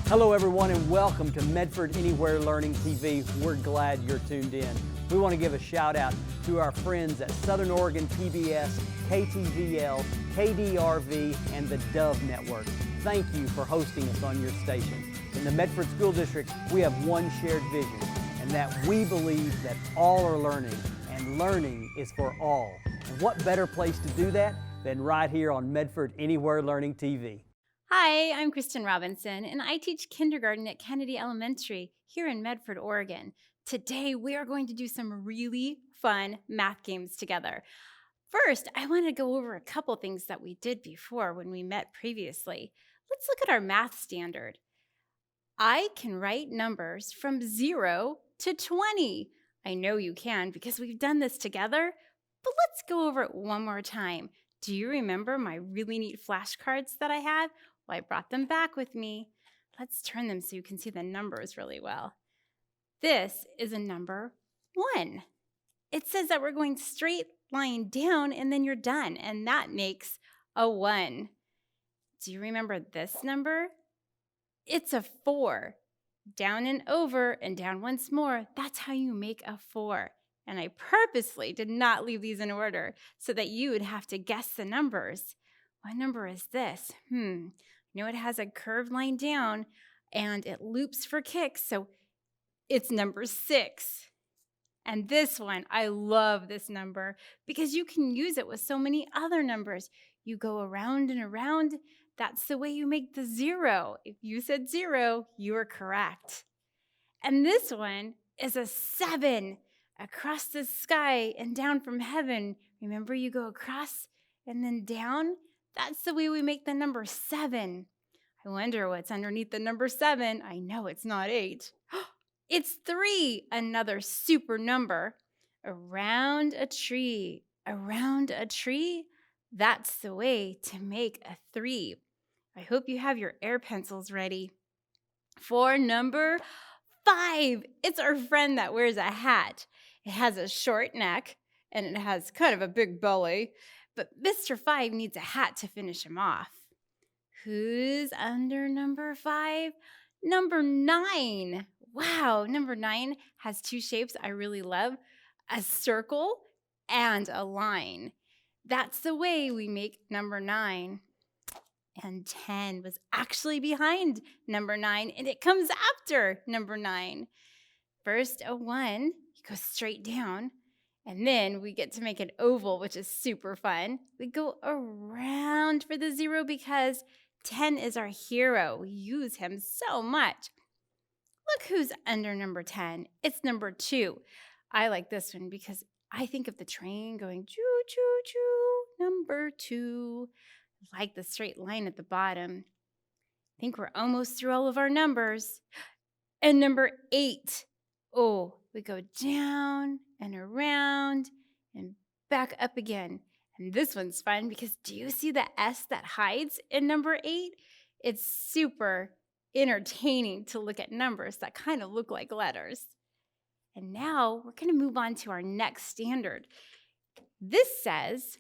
Hello everyone and welcome to Medford Anywhere Learning TV. We're glad you're tuned in. We want to give a shout out to our friends at Southern Oregon PBS, KTVL, KDRV, and the Dove Network. Thank you for hosting us on your station. In the Medford School District, we have one shared vision, and that we believe that all are learning, and learning is for all. And what better place to do that than right here on Medford Anywhere Learning TV. Hi, I'm Kristen Robinson, and I teach kindergarten at Kennedy Elementary here in Medford, Oregon. Today, we are going to do some really fun math games together. First, I want to go over a couple things that we did before when we met previously. Let's look at our math standard. I can write numbers from 0 to 20. I know you can because we've done this together, but let's go over it one more time. Do you remember my really neat flashcards that I had? Well, I brought them back with me. Let's turn them so you can see the numbers really well. This is a number 1. It says that we're going straight line down and then you're done, and that makes a 1. Do you remember this number? It's a 4. Down and over and down once more. That's how you make a 4. And I purposely did not leave these in order so that you would have to guess the numbers. What number is this? You know, it has a curved line down and it loops for kicks, so it's number 6. And this one, I love this number because you can use it with so many other numbers. You go around and around. That's the way you make the 0. If you said 0, you are correct. And this one is a 7. Across the sky and down from heaven. Remember, you go across and then down? That's the way we make the number 7. I wonder what's underneath the number 7. I know it's not 8. It's 3, another super number. Around a tree. Around a tree? That's the way to make a 3. I hope you have your air pencils ready. For number 5, it's our friend that wears a hat. It has a short neck and it has kind of a big belly, but Mr. 5 needs a hat to finish him off. Who's under number 5? Number 9. Wow, number 9 has 2 shapes I really love, a circle and a line. That's the way we make number 9. And 10 was actually behind number 9, and it comes after number 9. First, a 1, you go straight down, and then we get to make an oval, which is super fun. We go around for the 0 because 10 is our hero. We use him so much. Look who's under number 10. It's number 2. I like this one because I think of the train going choo, choo, choo, number 2. Like the straight line at the bottom. I think we're almost through all of our numbers. And number 8. Oh, we go down and around and back up again. And this one's fun because do you see the S that hides in number 8? It's super entertaining to look at numbers that kind of look like letters. And now we're going to move on to our next standard. This says,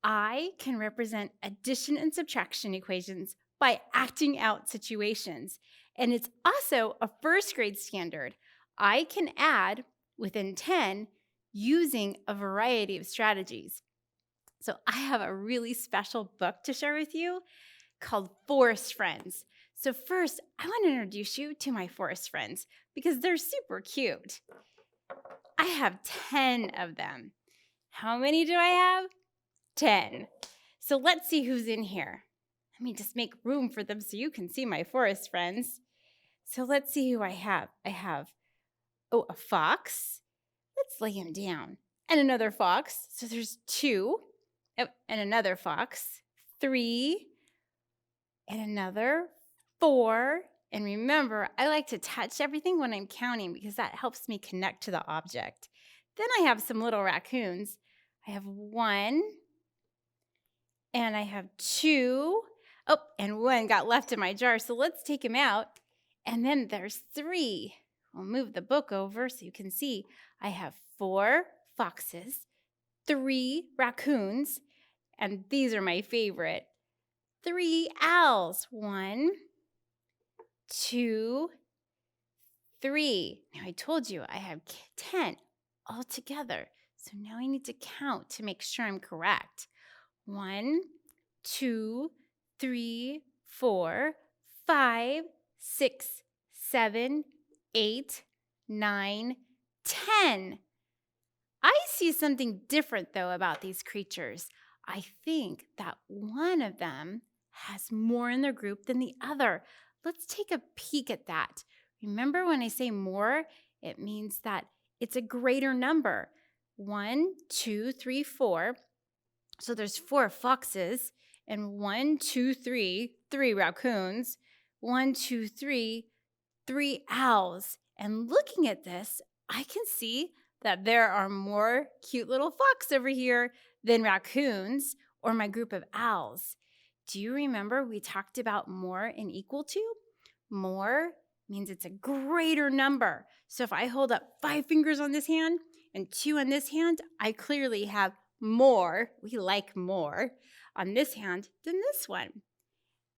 I can represent addition and subtraction equations by acting out situations. And it's also a first grade standard. I can add within 10 using a variety of strategies. So I have a really special book to share with you called Forest Friends. So first, I want to introduce you to my forest friends because they're super cute. I have 10 of them. How many do I have? 10. So let's see who's in here. Let me just make room for them so you can see my forest friends. So let's see who I have. I have, a fox. Let's lay him down. And another fox. So there's 2. Oh, and another fox. 3. And another 4. And remember, I like to touch everything when I'm counting because that helps me connect to the object. Then I have some little raccoons. I have 1. And I have 2. Oh, and 1 got left in my jar, so let's take him out. And then there's 3. I'll move the book over so you can see. I have 4 foxes, 3 raccoons, and these are my favorite. 3 owls. 1, 2, 3. Now I told you I have 10 all together. So now I need to count to make sure I'm correct. 1, 2, 3, 4, 5, 6, 7, 8, 9, 10. I see something different, though, about these creatures. I think that one of them has more in their group than the other. Let's take a peek at that. Remember, when I say more, it means that it's a greater number. 1, 2, 3, 4. So there's 4 foxes, and 1, 2, 3, 3 raccoons. 1, 2, 3, 3 owls. And looking at this, I can see that there are more cute little fox over here than raccoons or my group of owls. Do you remember we talked about more and equal to? More means it's a greater number. So if I hold up 5 fingers on this hand and 2 on this hand, I clearly have more, we like more, on this hand than this one.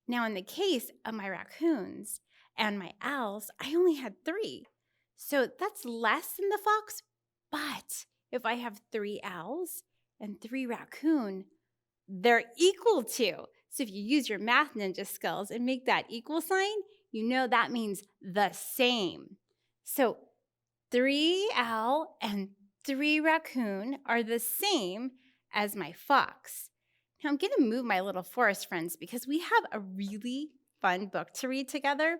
Now, in the case of my raccoons and my owls, I only had 3. So that's less than the fox. But if I have 3 owls and 3 raccoon, they're equal to. So if you use your math ninja skills and make that equal sign, you know that means the same. So 3 owl and 3 raccoon are the same as my fox. Now I'm going to move my little forest friends because we have a really fun book to read together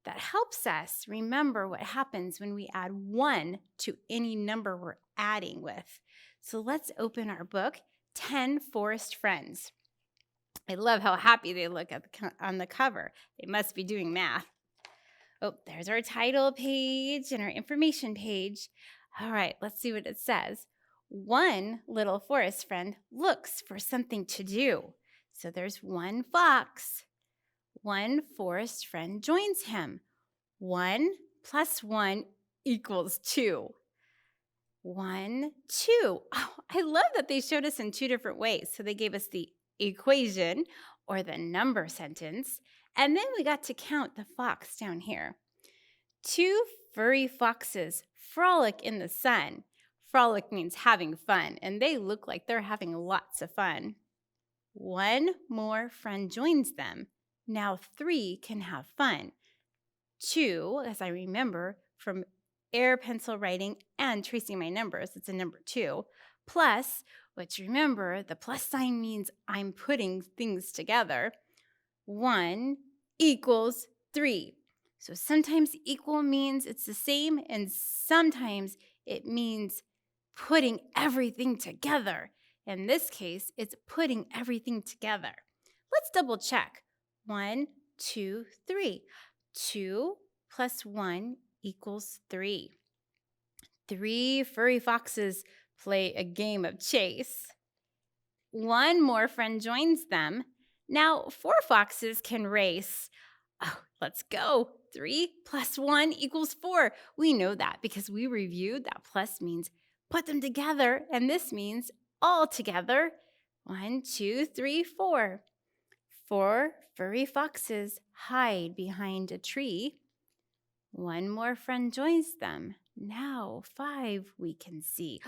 that helps us remember what happens when we add 1 to any number we're adding with. So let's open our book, 10 Forest Friends. I love how happy they look on the cover. They must be doing math. Oh, there's our title page and our information page. All right, let's see what it says. One little forest friend looks for something to do. So there's 1 fox. 1 forest friend joins him. 1 plus 1 equals 2. 1, 2. Oh, I love that they showed us in 2 different ways. So they gave us the equation or the number sentence, and then we got to count the fox down here. 2 furry foxes frolic in the sun. Frolic means having fun, and they look like they're having lots of fun. 1 more friend joins them. Now 3 can have fun. 2, as I remember from air pencil writing and tracing my numbers, it's a number 2. Plus, which remember, the plus sign means I'm putting things together. 1 equals 3. So sometimes equal means it's the same, and sometimes it means putting everything together. In this case, it's putting everything together. Let's double check. 1, 2, 3. 2 plus 1 equals 3. 3 furry foxes play a game of chase. 1 more friend joins them. Now 4 foxes can race. Oh, let's go. 3 plus 1 equals 4. We know that because we reviewed that plus means put them together, and this means all together. 1, 2, 3, 4. 4 furry foxes hide behind a tree. 1 more friend joins them. Now 5 we can see.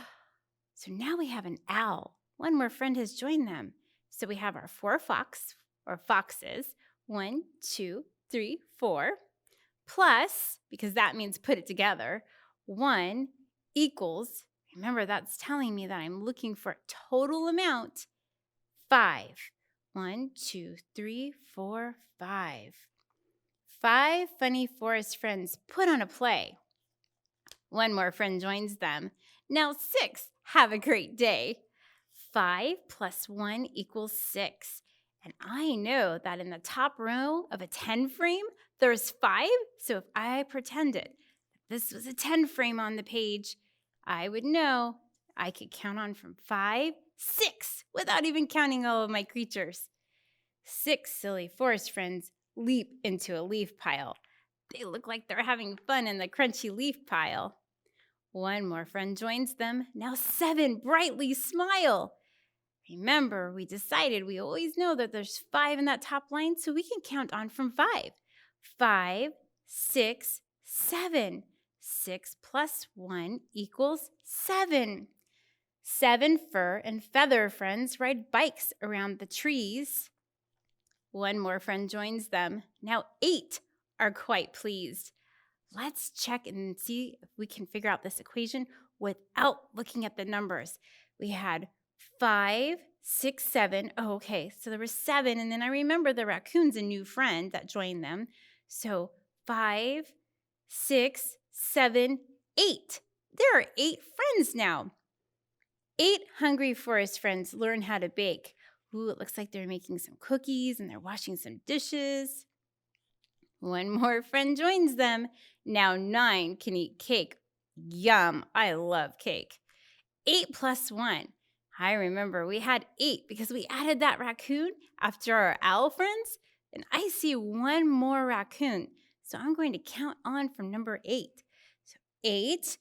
So now we have an owl. 1 more friend has joined them. So we have our 4 foxes. 1, 2, 3, 4. Plus, because that means put it together, 1 equals, remember that's telling me that I'm looking for a total amount, 5. 1, 2, 3, 4, 5. 5 funny forest friends put on a play. 1 more friend joins them. Now 6 have a great day. 5 plus 1 equals 6. And I know that in the top row of a 10 frame, there's 5. So if I pretended that this was a 10 frame on the page, I would know I could count on from 5, 6, without even counting all of my creatures. 6 silly forest friends leap into a leaf pile. They look like they're having fun in the crunchy leaf pile. 1 more friend joins them. Now 7 brightly smile. Remember, we decided we always know that there's 5 in that top line, so we can count on from 5. 5, 6, 7. 6 plus 1 equals 7. 7 fur and feather friends ride bikes around the trees. One more friend joins them. Now 8 are quite pleased. Let's check and see if we can figure out this equation without looking at the numbers. We had 5, 6, 7. Oh, okay, so there was 7, and then I remember the raccoon's a new friend that joined them. So 5, 6, 7, 8. There are 8 friends now. 8 hungry forest friends learn how to bake. Ooh, it looks like they're making some cookies and they're washing some dishes. One more friend joins them. Now 9 can eat cake. Yum, I love cake. 8 plus 1. I remember we had 8 because we added that raccoon after our owl friends. And I see one more raccoon. So I'm going to count on from number 8. So 8,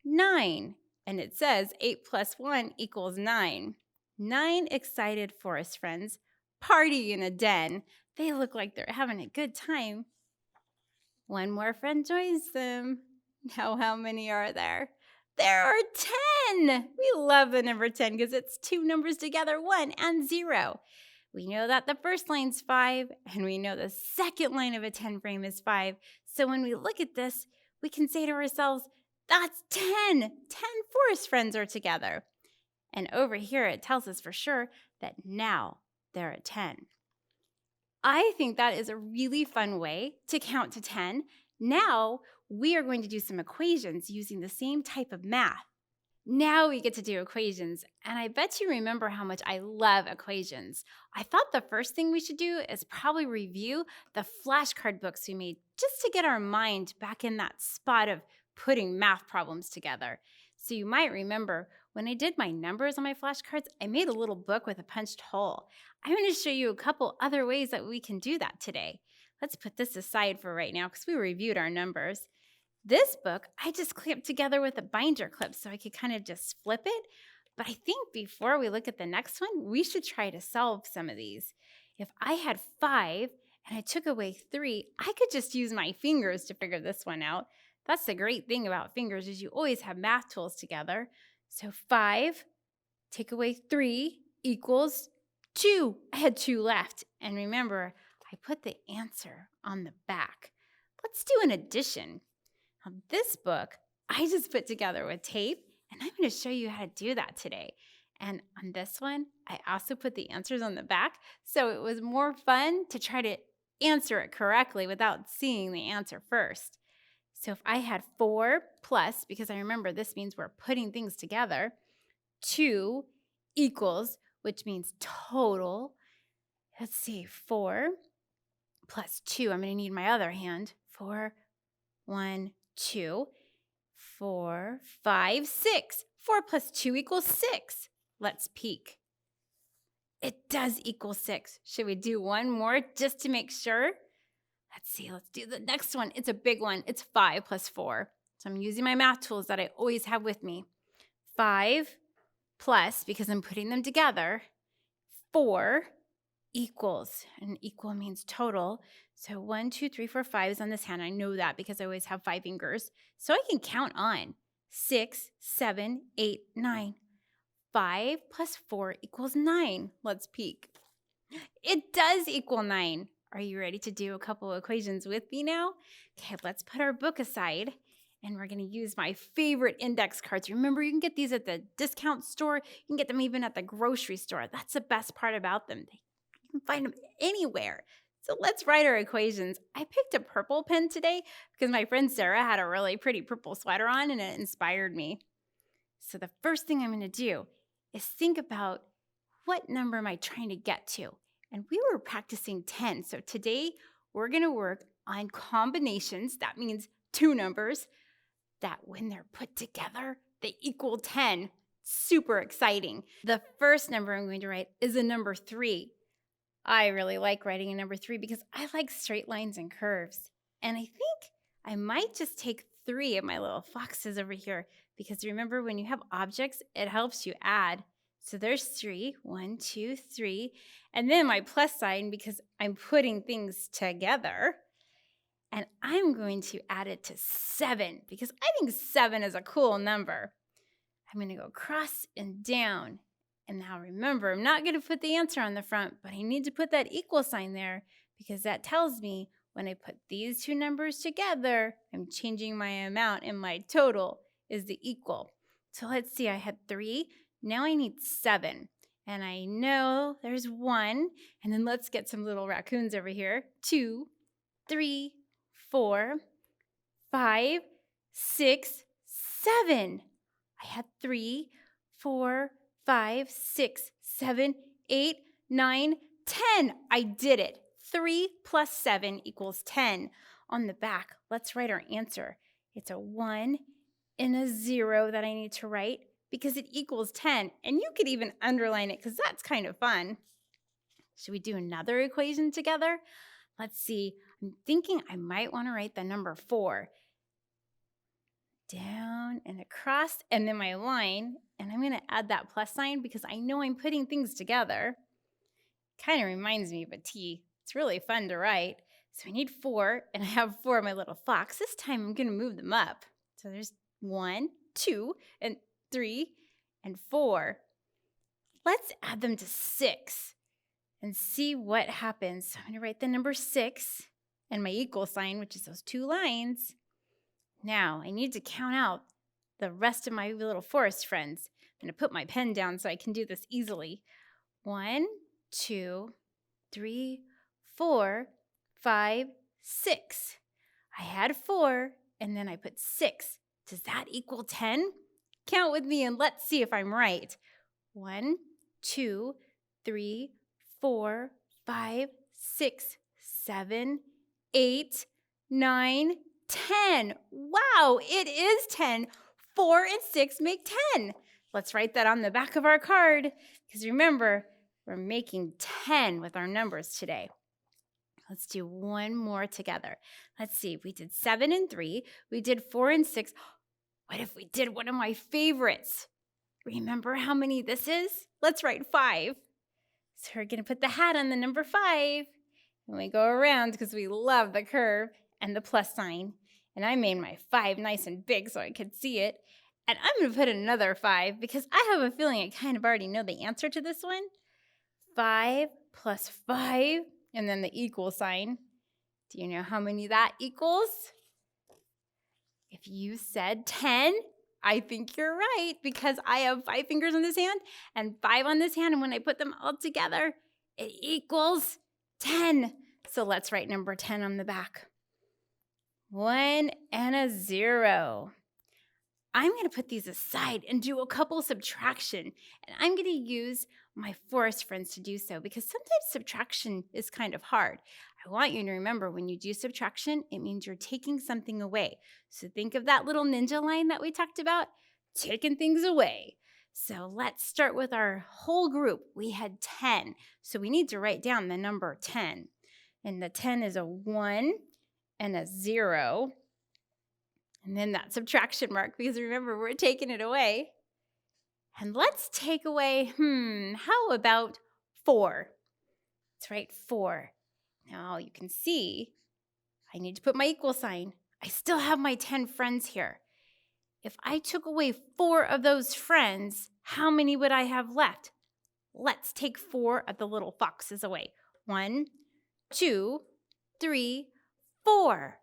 9. And it says 8 plus 1 equals 9. 9 excited forest friends party in a den. They look like they're having a good time. One more friend joins them. Now, how many are there? There are 10. We love the number 10 because it's 2 numbers together, 1 and 0. We know that the first line's 5, and we know the second line of a 10 frame is 5. So when we look at this, we can say to ourselves, that's 10. 10 forest friends are together. And over here, it tells us for sure that now there are 10. I think that is a really fun way to count to 10. Now we are going to do some equations using the same type of math. Now we get to do equations, and I bet you remember how much I love equations. I thought the first thing we should do is probably review the flashcard books we made just to get our mind back in that spot of putting math problems together. So you might remember when I did my numbers on my flashcards, I made a little book with a punched hole. I'm going to show you a couple other ways that we can do that today. Let's put this aside for right now because we reviewed our numbers. This book, I just clipped together with a binder clip so I could kind of just flip it. But I think before we look at the next one, we should try to solve some of these. If I had 5 and I took away 3, I could just use my fingers to figure this one out. That's the great thing about fingers is you always have math tools together. So 5, take away 3 equals 2. I had 2 left. And remember, I put the answer on the back. Let's do an addition. Now, this book, I just put together with tape, and I'm going to show you how to do that today. And on this one, I also put the answers on the back, so it was more fun to try to answer it correctly without seeing the answer first. So if I had 4 plus, because I remember this means we're putting things together, 2 equals, which means total. Let's see, 4 plus 2. I'm going to need my other hand. 4, 1, 2, 4, 5, 6. 4 plus 2 equals 6. Let's peek. It does equal 6. Should we do one more just to make sure? Let's see. Let's do the next one. It's a big one. It's 5 plus 4. So I'm using my math tools that I always have with me. 5 plus, because I'm putting them together, 4 equals, and equal means total. So 1, 2, 3, 4, 5 is on this hand. I know that because I always have 5 fingers. So I can count on 6, 7, 8, 9. 5 plus 4 equals 9. Let's peek. It does equal 9. Are you ready to do a couple of equations with me now? Okay, let's put our book aside, and we're going to use my favorite index cards. Remember, you can get these at the discount store. You can get them even at the grocery store. That's the best part about them. You can find them anywhere. So let's write our equations. I picked a purple pen today because my friend Sarah had a really pretty purple sweater on, and it inspired me. So the first thing I'm going to do is think about what number am I trying to get to? And we were practicing 10. So today we're going to work on combinations. That means 2 numbers that when they're put together, they equal 10. Super exciting. The first number I'm going to write is a number 3. I really like writing a number 3 because I like straight lines and curves. And I think I might just take 3 of my little foxes over here because remember when you have objects, it helps you add. So there's 3, 1, 2, 3. And then my plus sign because I'm putting things together. And I'm going to add it to 7 because I think 7 is a cool number. I'm going to go across and down. And now remember, I'm not going to put the answer on the front, but I need to put that equal sign there because that tells me when I put these two numbers together, I'm changing my amount and my total is the equal. So let's see, I had 3. Now I need 7. And I know there's 1. And then let's get some little raccoons over here. 2, 3, 4, 5, 6, 7. I had 3, 4, 5, 6, 7, 8, 9, 10. I did it. 3 plus 7 equals 10. On the back, let's write our answer. It's a 1 and a 0 that I need to write because it equals 10. And you could even underline it because that's kind of fun. Should we do another equation together? Let's see. I'm thinking I might want to write the number 4. Down and across, and then my line, and I'm going to add that plus sign because I know I'm putting things together. Kind of reminds me of a T. It's really fun to write. So I need 4, and I have 4 of my little fox. This time I'm going to move them up. So there's 1, 2, and 3, and 4. Let's add them to 6 and see what happens. So I'm going to write the number 6 and my equal sign, which is those 2 lines. Now, I need to count out the rest of my little forest friends. I'm going to put my pen down so I can do this easily. 1, 2, 3, 4, 5, 6. I had 4, and then I put 6. Does that equal 10? Count with me, and let's see if I'm right. 1, 2, 3, 4, 5, 6, 7, 8, 9, 10. Wow, it is 10. 4 and 6 make 10. Let's write that on the back of our card because remember, we're making 10 with our numbers today. Let's do one more together. Let's see, we did 7 and 3. We did 4 and 6. What if we did one of my favorites? Remember how many this is? Let's write 5. So we're going to put the hat on the number 5. And we go around because we love the curve and the plus sign. And I made my 5 nice and big so I could see it. And I'm going to put another 5 because I have a feeling I kind of already know the answer to this one. 5 plus 5 and then the equal sign. Do you know how many that equals? If you said 10, I think you're right because I have 5 fingers on this hand and 5 on this hand. And when I put them all together, it equals 10. So let's write number 10 on the back. 1 and a 0. I'm going to put these aside and do a couple subtraction. And I'm going to use my forest friends to do so because sometimes subtraction is kind of hard. I want you to remember when you do subtraction, it means you're taking something away. So think of that little ninja line that we talked about, taking things away. So let's start with our whole group. We had 10. So we need to write down the number 10. And the 10 is a 1 and a 0. And then that subtraction mark, because remember, we're taking it away. And let's take away, how about 4? Let's write 4. Now you can see I need to put my equal sign. I still have my 10 friends here. If I took away 4 of those friends, how many would I have left? Let's take 4 of the little foxes away. 1, 2, 3, 4.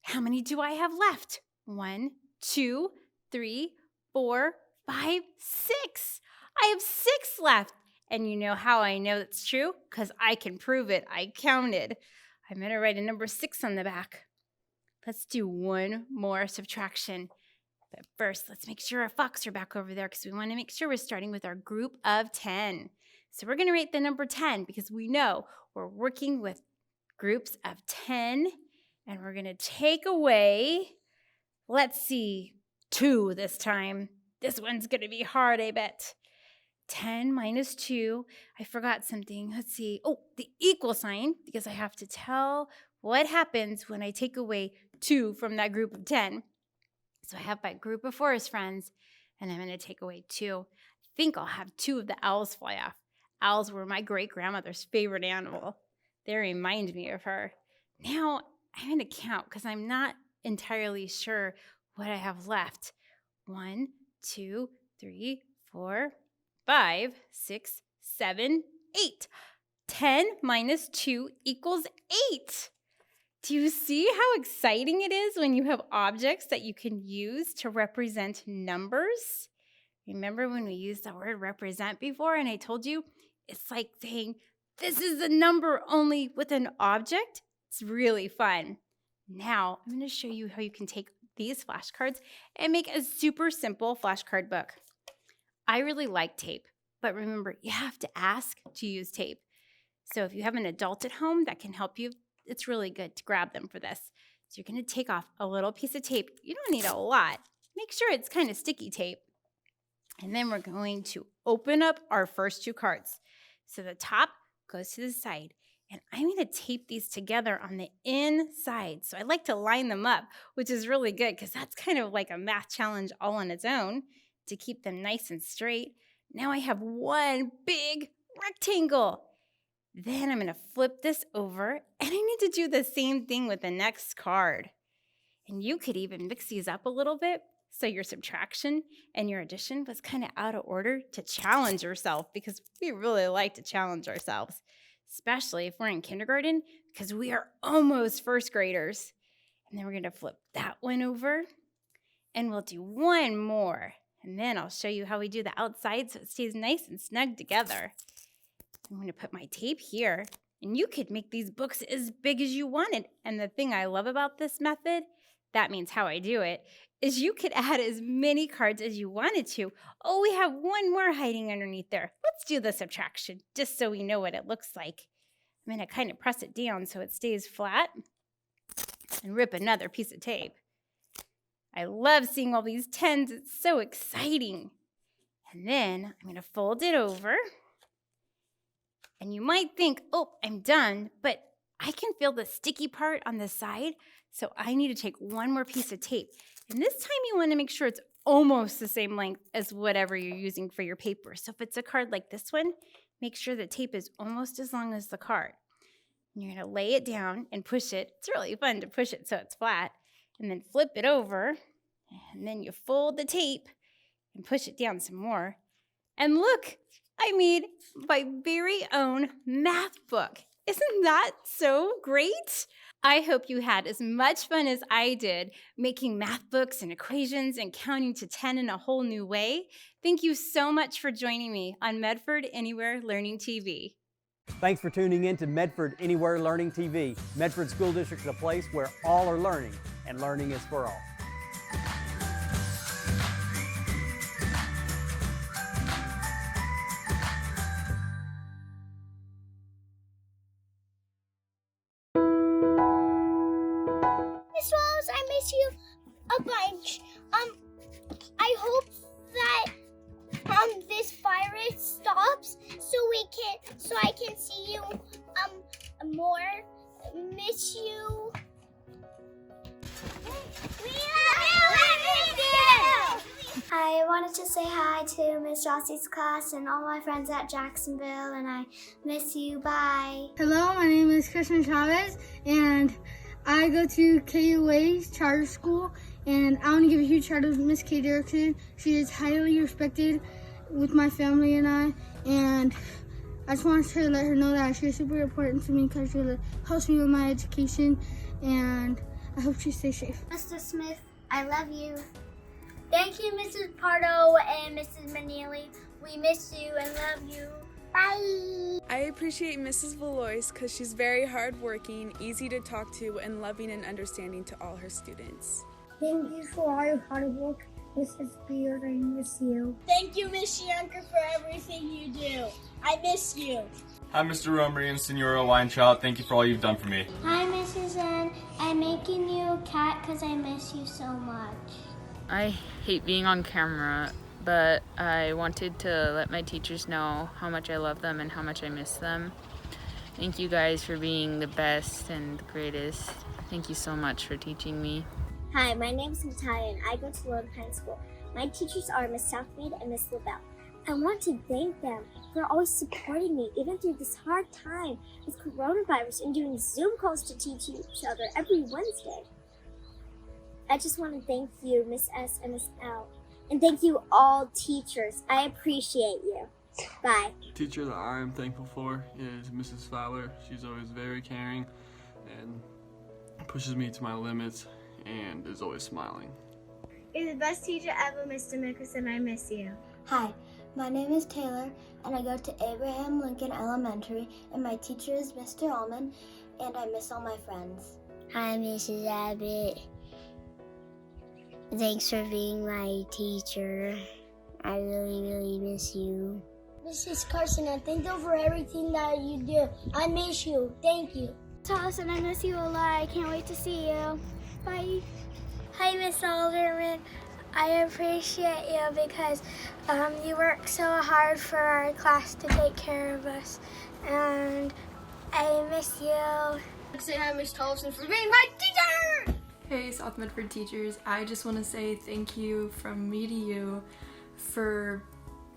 How many do I have left? 1, 2, 3, 4, 5, 6. I have 6 left. And you know how I know that's true? Because I can prove it. I counted. I'm going to write a number 6 on the back. Let's do one more subtraction. But first, let's make sure our fox are back over there because we want to make sure we're starting with our group of 10. So we're going to write the number 10 because we know we're working with groups of 10. And we're going to take away, let's see, 2 this time. This one's going to be hard, I bet. 10 minus 2. I forgot something. Let's see. Oh, the equal sign, because I have to tell what happens when I take away 2 from that group of 10. So I have my group of forest friends, and I'm going to take away 2. I think I'll have 2 of the owls fly off. Owls were my great-grandmother's favorite animal. They remind me of her. Now, I'm going to count because I'm not entirely sure what I have left. 1, 2, 3, 4, 5, 6, 7, 8. 10 minus 2 equals 8. Do you see how exciting it is when you have objects that you can use to represent numbers? Remember when we used the word represent before and I told you it's like saying this is a number only with an object? It's really fun. Now I'm going to show you how you can take these flashcards and make a super simple flashcard book. I really like tape, but remember you have to ask to use tape. So if you have an adult at home that can help you, it's really good to grab them for this. So you're going to take off a little piece of tape. You don't need a lot. Make sure it's kind of sticky tape. And then we're going to open up our first 2 cards. So the top goes to the side. And I'm going to tape these together on the inside. So I like to line them up, which is really good because that's kind of like a math challenge all on its own to keep them nice and straight. Now I have one big rectangle. Then I'm going to flip this over, and I need to do the same thing with the next card. And you could even mix these up a little bit so your subtraction and your addition was kind of out of order to challenge yourself because we really like to challenge ourselves, especially if we're in kindergarten because we are almost first graders. And then we're going to flip that one over, and we'll do one more. And then I'll show you how we do the outside so it stays nice and snug together. I'm going to put my tape here, and you could make these books as big as you wanted. And the thing I love about this method, that means how I do it, is you could add as many cards as you wanted to. Oh, we have one more hiding underneath there. Let's do the subtraction, just so we know what it looks like. I'm going to kind of press it down so it stays flat and rip another piece of tape. I love seeing all these 10s. It's so exciting. And then I'm going to fold it over. And you might think, oh, I'm done, but I can feel the sticky part on the side, so I need to take one more piece of tape. And this time you want to make sure it's almost the same length as whatever you're using for your paper. So if it's a card like this one, make sure the tape is almost as long as the card. And you're going to lay it down and push it. It's really fun to push it so it's flat. And then flip it over, and then you fold the tape and push it down some more. And look! I made my very own math book. Isn't that so great? I hope you had as much fun as I did making math books and equations and counting to 10 in a whole new way. Thank you so much for joining me on Medford Anywhere Learning TV. Thanks for tuning in to Medford Anywhere Learning TV. Medford School District is a place where all are learning, and learning is for all. I miss you a bunch. I hope that this virus stops so I can see you more. Miss you. We love you. I wanted to say hi to Miss Jossie's class and all my friends at Jacksonville, and I miss you. Bye. Hello, my name is Kristen Chavez, and I go to KUA's charter school, and I want to give a huge shout out to Miss Kay Derrickson. She is highly respected with my family and I, and I just want to let her know that she's super important to me because she helps me with my education, and I hope she stays safe. Mr. Smith, I love you. Thank you, Mrs. Pardo and Mrs. Manili. We miss you and love you. Bye. I appreciate Mrs. Valois because she's very hardworking, easy to talk to, and loving and understanding to all her students. Thank you for all your hard work, Mrs. Beard. I miss you. Thank you, Miss Yanker, for everything you do. I miss you. Hi, Mr. Romery and Senora Winechild. Thank you for all you've done for me. Hi, Mrs. N. I'm making you a cat because I miss you so much. I hate being on camera, but I wanted to let my teachers know how much I love them and how much I miss them. Thank you guys for being the best and the greatest. Thank you so much for teaching me. Hi, my name is Natalia and I go to Lone Pine School. My teachers are Miss Southmead and Miss LaBelle. I want to thank them for always supporting me, even through this hard time with coronavirus and doing Zoom calls to teach each other every Wednesday. I just want to thank you, Miss S and Miss L. And thank you all teachers. I appreciate you. Bye. The teacher that I am thankful for is Mrs. Fowler. She's always very caring and pushes me to my limits and is always smiling. You're the best teacher ever, Mr. Mickelson. I miss you. Hi, my name is Taylor, and I go to Abraham Lincoln Elementary, and my teacher is Mr. Allman, and I miss all my friends. Hi, Mrs. Abbott. Thanks for being my teacher. I really, really miss you. Mrs. Carson, I thank you for everything that you do. I miss you. Thank you. Allison, I miss you a lot. I can't wait to see you. Bye. Hi, Miss Alderman. I appreciate you because you work so hard for our class to take care of us. And I miss you. Say hi, Miss Tolson, for being my teacher! Hey, South Medford teachers. I just want to say thank you from me to you for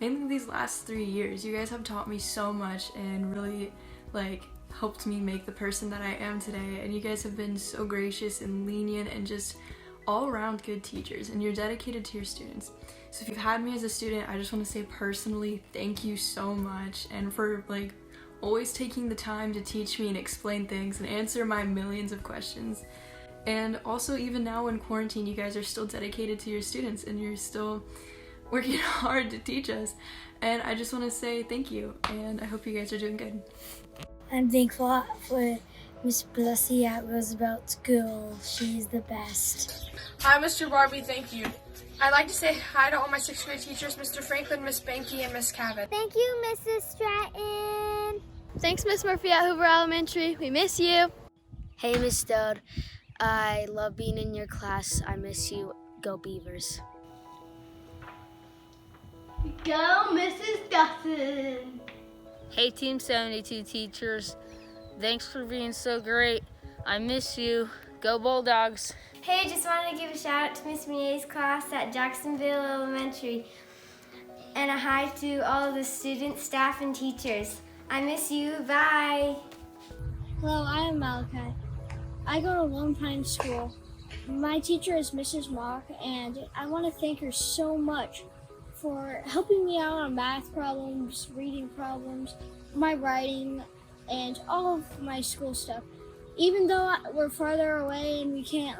mainly these last 3 years. You guys have taught me so much and really helped me make the person that I am today. And you guys have been so gracious and lenient and just all around good teachers, and you're dedicated to your students. So if you've had me as a student, I just want to say personally thank you so much, and for always taking the time to teach me and explain things and answer my millions of questions. And also, even now in quarantine, you guys are still dedicated to your students and you're still working hard to teach us. And I just want to say thank you, and I hope you guys are doing good. I'm thankful for Miss Blessy at Roosevelt School. She's the best. Hi, Mr. Barbie, thank you. I'd like to say hi to all my 6th grade teachers, Mr. Franklin, Miss Banky, and Miss Cabot. Thank you, Mrs. Stratton. Thanks, Miss Murphy at Hoover Elementary. We miss you. Hey, Miss Dode. I love being in your class. I miss you. Go Beavers. Go, Mrs. Dawson. Hey, Team 72 teachers. Thanks for being so great. I miss you. Go Bulldogs. Hey, just wanted to give a shout out to Miss Mia's class at Jacksonville Elementary. And a hi to all of the students, staff, and teachers. I miss you. Bye. Hello, I am Malachi. I go to Lone Pine School. My teacher is Mrs. Mock, and I want to thank her so much for helping me out on math problems, reading problems, my writing, and all of my school stuff. Even though we're farther away and we can't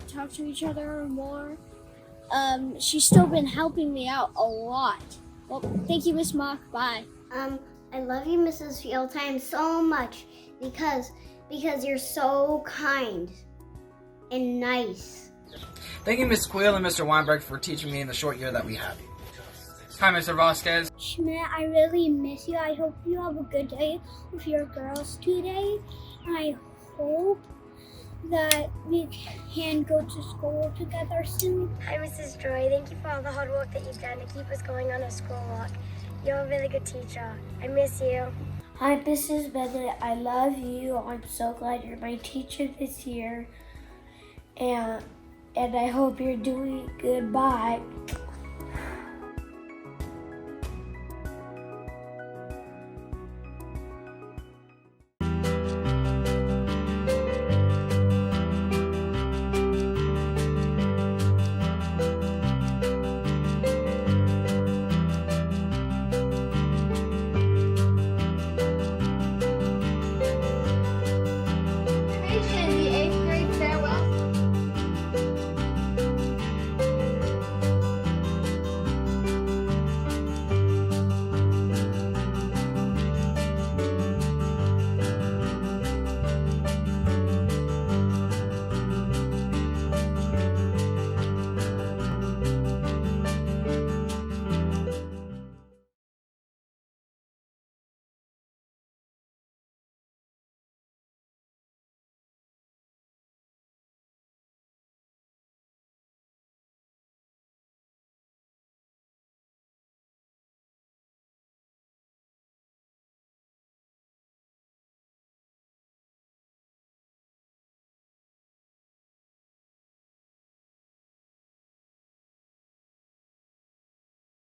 talk to each other more, she's still been helping me out a lot. Well, thank you, Miss Mock. Bye. I love you, Mrs. Fieldtime, so much because you're so kind and nice. Thank you, Miss Quill and Mr. Weinberg, for teaching me in the short year that we have. Hi, Mr. Vasquez. Schmidt, I really miss you. I hope you have a good day with your girls today. I hope that we can go to school together soon. Hi, Mrs. Joy. Thank you for all the hard work that you've done to keep us going on our school walk. You're a really good teacher. I miss you. Hi, Mrs. Bennett. I love you. I'm so glad you're my teacher this year. And I hope you're doing good. Bye.